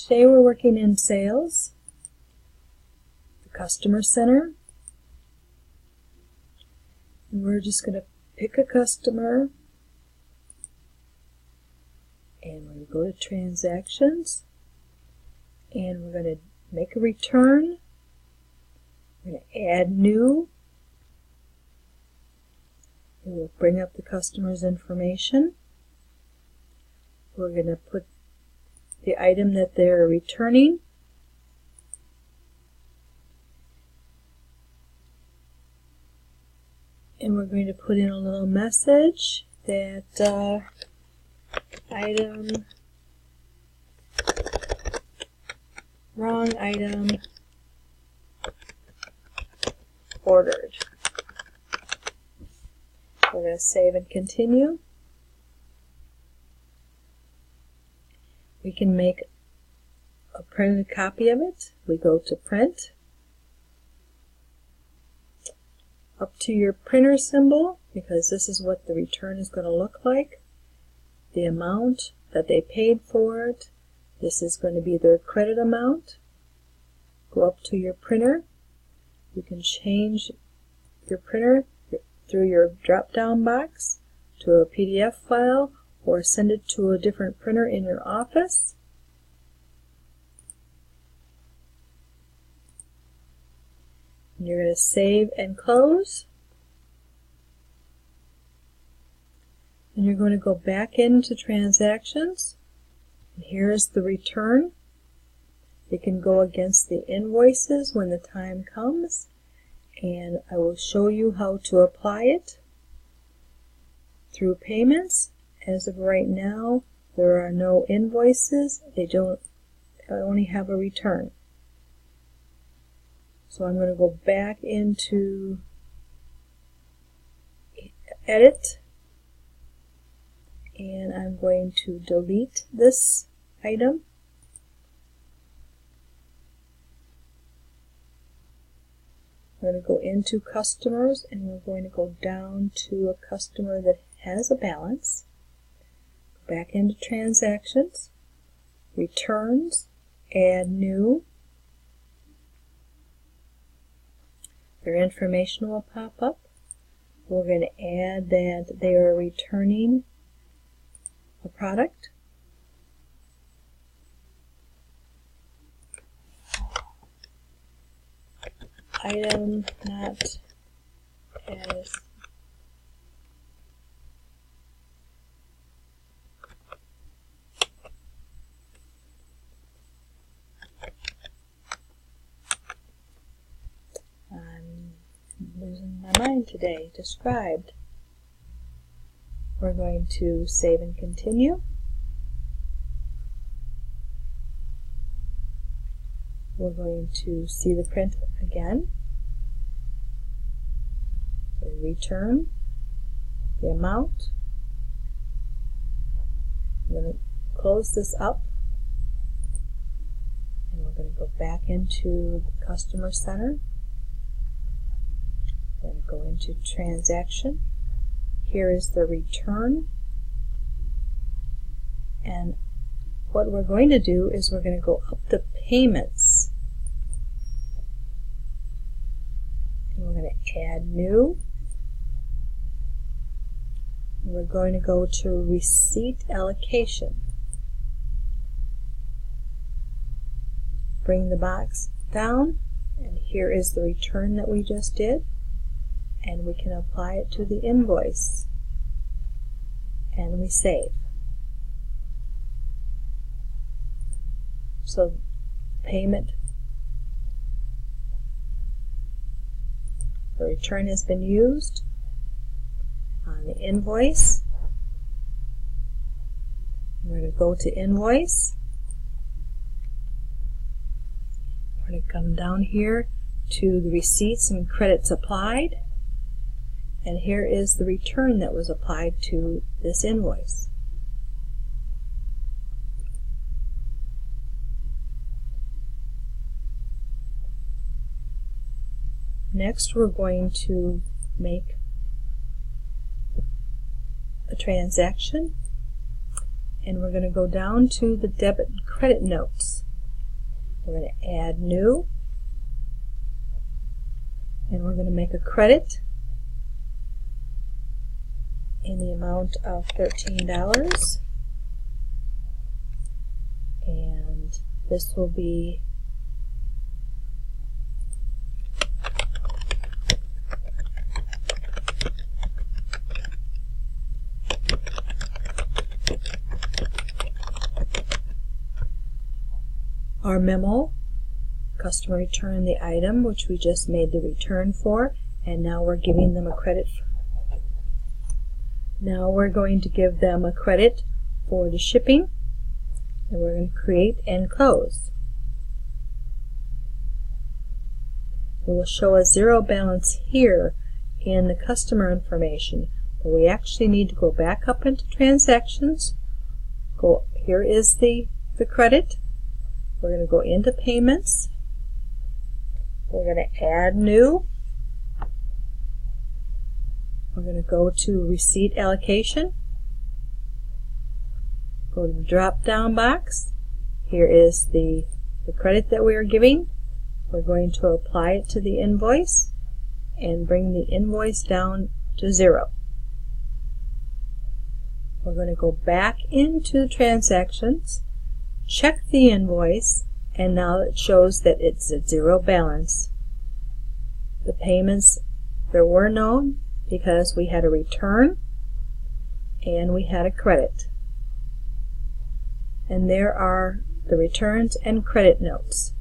Today we're working in sales, the customer center, and we're just going to pick a customer, and we're going to go to transactions, and we're going to make a return. We're going to add new. It will bring up the customer's information. We're going to put the item that they're returning. And we're going to put in a little message that wrong item ordered. We're going to save and continue. We can make a printed copy of it. We go to print, up to your printer symbol, because this is what the return is going to look like. The amount that they paid for it. This is going to be their credit amount. Go up to your printer. You can change your printer through your drop-down box to a PDF file, or send it to a different printer in your office. And you're going to save and close. And you're going to go back into transactions. And here's the return. It can go against the invoices when the time comes, and I will show you how to apply it through payments. As of right now, there are no invoices. They only have a return. So I'm going to go back into Edit, and I'm going to delete this item. We're going to go into customers, and we're going to go down to a customer that has a balance. Go back into transactions, returns, add new. Their information will pop up. We're going to add that they are returning a product. Item not as I'm losing my mind today. Described. We're going to save and continue. We're going to see the print again. The return, the amount. I'm going to close this up, and we're going to go back into the customer center. We're going to go into transaction. Here is the return, and what we're going to do is we're going to go up to payments, and we're going to add new. And we're going to go to receipt allocation. Bring the box down, and here is the return that we just did, and we can apply it to the invoice, and we save. So payment, the return has been used on the invoice. We're going to go to invoice. We're going to come down here to the receipts and credits applied, and here is the return that was applied to this invoice. Next, we're going to make a transaction, and we're going to go down to the debit and credit notes. We're going to add new, and we're going to make a credit in the amount of $13, and this will be our memo. Customer returned the item which we just made the return for, and now we're giving them a credit. Now we're going to give them a credit for the shipping, and we're going to create and close. We will show a zero balance here in the customer information, but we actually need to go back up into transactions. Here is the credit. We're going to go into payments. We're going to add new. We're going to go to receipt allocation. Go to the drop down box. Here is the credit that we are giving. We're going to apply it to the invoice and bring the invoice down to 0. We're going to go back into the transactions, check the invoice, and now it shows that it's a zero balance. The payments, there were none because we had a return and we had a credit. And there are the returns and credit notes.